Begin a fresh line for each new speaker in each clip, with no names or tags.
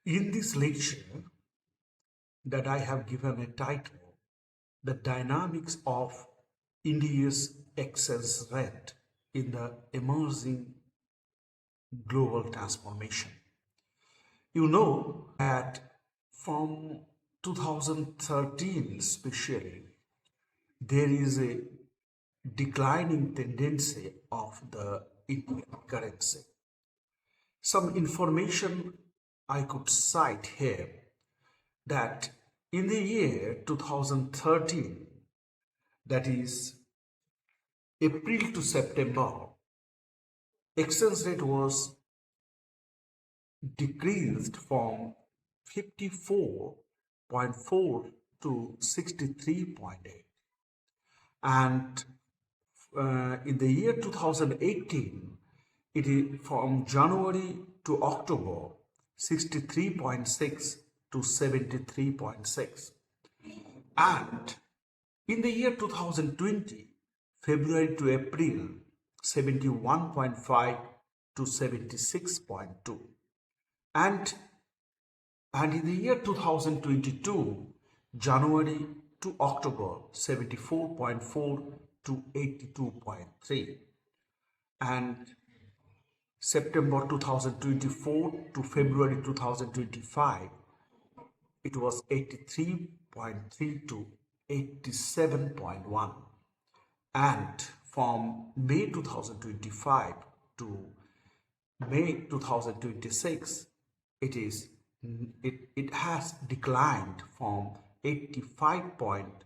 In this lecture that I have given a title, The Dynamics of India's Excess Rate in the Emerging Global Transformation. You know that from 2013 especially, there is a declining tendency of the Indian currency. Some information I could cite here that in the year 2013, that is April to September, exchange rate was decreased from 54.4 to 63.8. And in the year 2018, it is from January to October, 63.6 to 73.6. And in the year 2020, February to April, 71.5 to 76.2. And, and in the year 2022, January to October, 74.4 to 82.3. And September 2024 to February 2025, it was 83.3 to 87.1. And from May 2025 to May 2026, it has declined from 85.2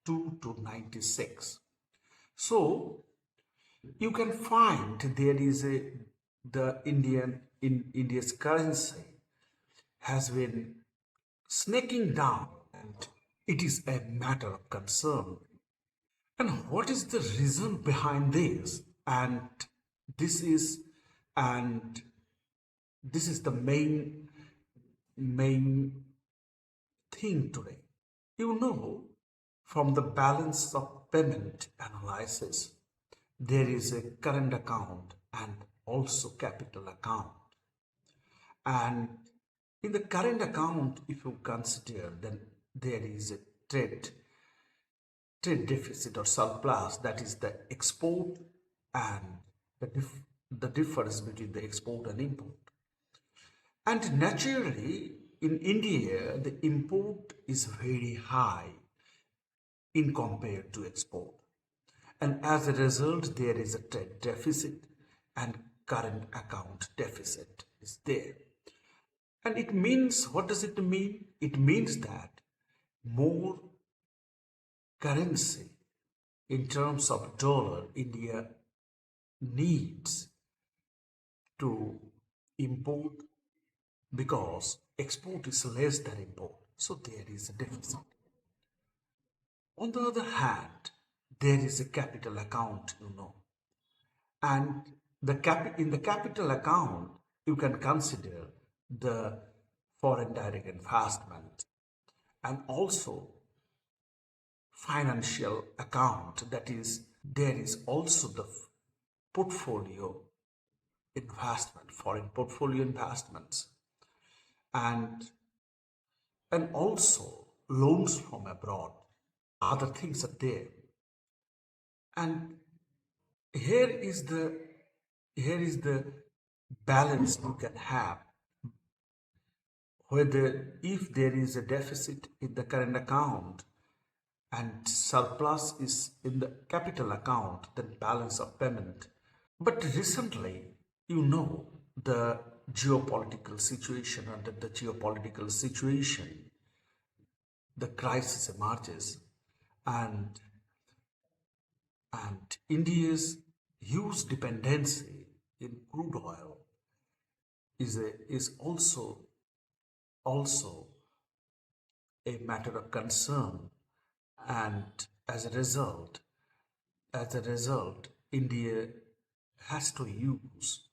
to 96. So you can find there is India's currency has been snaking down, and it is a matter of concern. And what is the reason behind this? This is and this is the main thing today. You know, from the balance of payment analysis, there is a current account and also capital account. And in the current account, if you consider, then there is a trade deficit or surplus, that is the export and the difference between the export and import. And naturally, in India, the import is very high in compared to export. And as a result, there is a trade deficit and current account deficit is there. And it means, what does it mean? It means that more currency in terms of dollar India needs to import because export is less than import. So there is a deficit. On the other hand, there is a capital account, and in the capital account, you can consider the foreign direct investment and also financial account, that is, there is also the portfolio investment, foreign portfolio investments, and also loans from abroad. Other things are there. And here is the balance you can have, whether if there is a deficit in the current account and surplus is in the capital account, then balance of payment. But recently, the geopolitical situation, under the geopolitical situation, the crisis emerges, and India's huge dependency in crude oil is also a matter of concern, and as a result, India has to use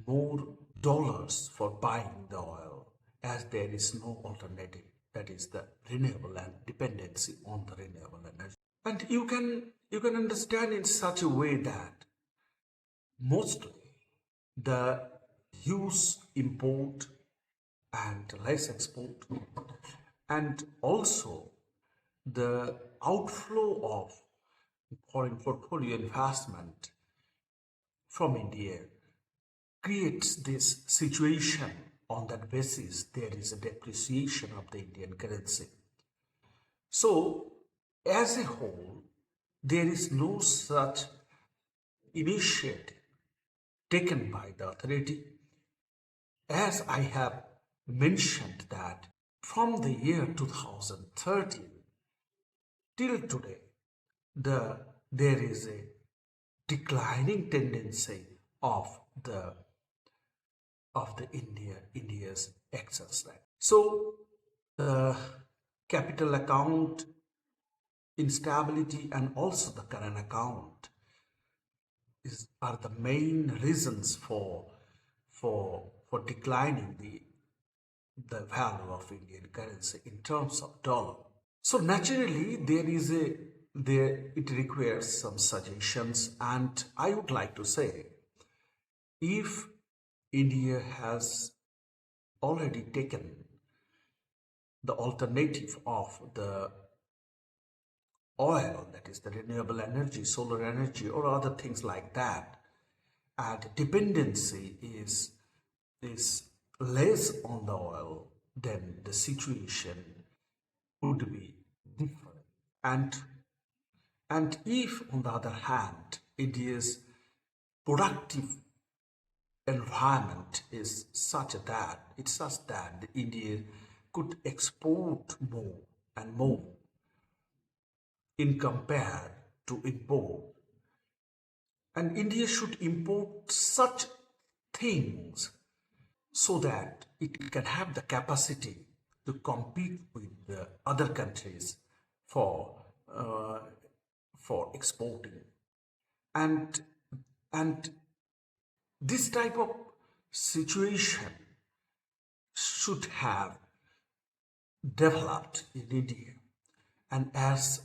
more dollars for buying the oil, as there is no alternative, that is the renewable and dependency on the renewable energy. And you can understand in such a way that mostly the huge import and less export, and also the outflow of foreign portfolio investment from India creates this situation. On that basis, there is a depreciation of the Indian currency. So, as a whole, there is no such initiative taken by the authority. As I have mentioned that from the year 2013 till today, there is a declining tendency of the India's excess rate. So the capital account instability and also the current account are the main reasons for declining the value of Indian currency in terms of dollar. So naturally there it requires some suggestions, and I would like to say, if India has already taken the alternative of the oil, that is the renewable energy, solar energy, or other things like that, and dependency is less on the oil, then the situation would be different. And if on the other hand India's productive environment is such that India could export more and more in compare to import, and India should import such things so that it can have the capacity to compete with the other countries for uh, for exporting, and and this type of situation should have developed in India, and as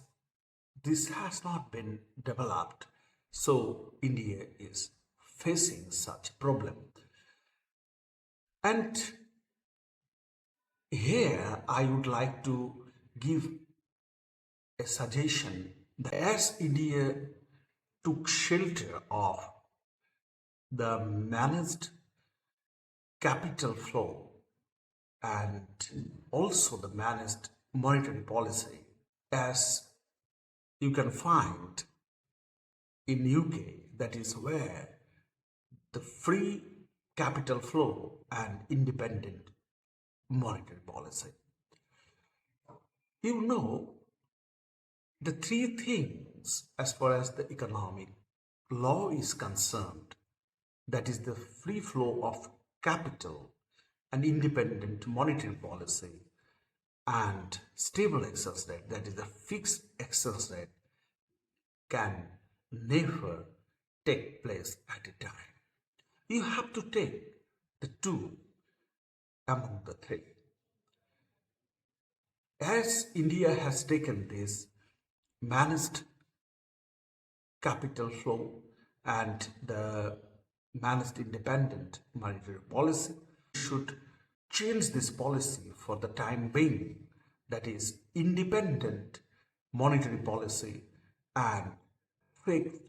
this has not been developed, so India is facing such problem. And here I would like to give a suggestion that as India took shelter of the managed capital flow and also the managed monetary policy, as you can find in UK, that is where the free capital flow and independent monetary policy. You know, the three things as far as the economic law is concerned, that is the free flow of capital and independent monetary policy and stable excess rate, that is the fixed excess rate, can never take place at a time. You have to take the two among the three. As India has taken this managed capital flow and the managed independent monetary policy, should change this policy for the time being, that is independent monetary policy and fixed.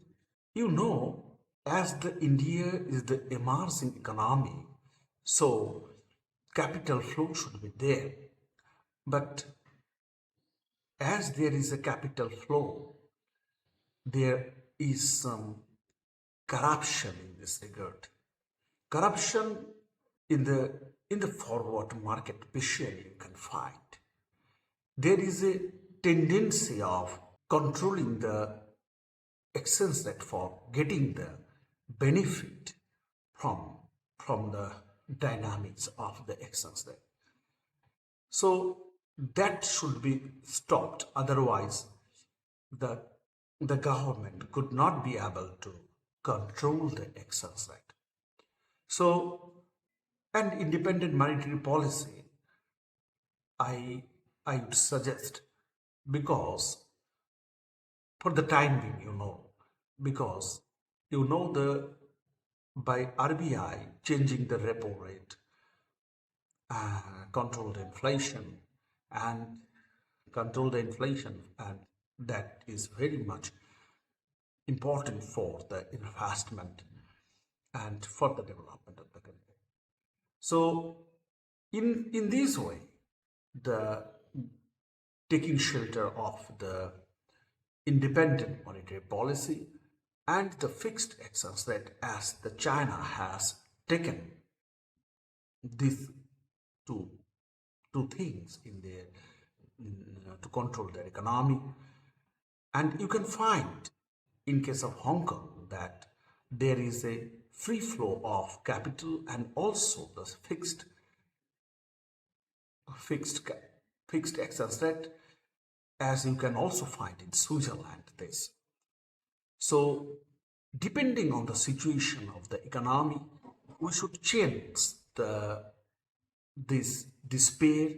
You know, as the India is the emerging economy, so capital flow should be there. But as there is a capital flow, there is some corruption in this regard. Corruption in the forward market, especially you can find. There is a tendency of controlling the exchange rate for getting the benefit from the dynamics of the exchange rate. So that should be stopped. Otherwise, the the government could not be able to control the exchange rate. So, and independent monetary policy, I I would suggest, because for the time being, because the by RBI changing the repo rate control the inflation and and that is very much important for the investment and for the development of the country. So in this way, the taking shelter of the independent monetary policy and the fixed exchange rate as the China has taken these two things in their to control their economy. And you can find in case of Hong Kong that there is a free flow of capital and also the fixed fixed exchange rate, as you can also find in Switzerland. This so depending on the situation of the economy, we should change the this despair.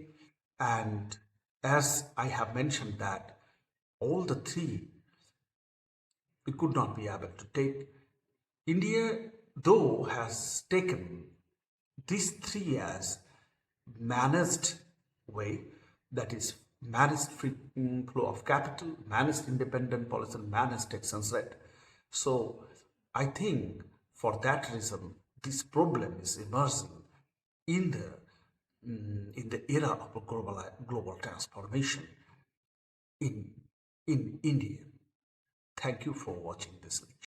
And as I have mentioned that all the three we could not be able to take. India, though, has taken these three as managed way, that is managed free flow of capital, managed independent policy, and managed exchange rate. So I think for that reason, this problem is emerging in the era of global transformation in India. Thank you for watching this.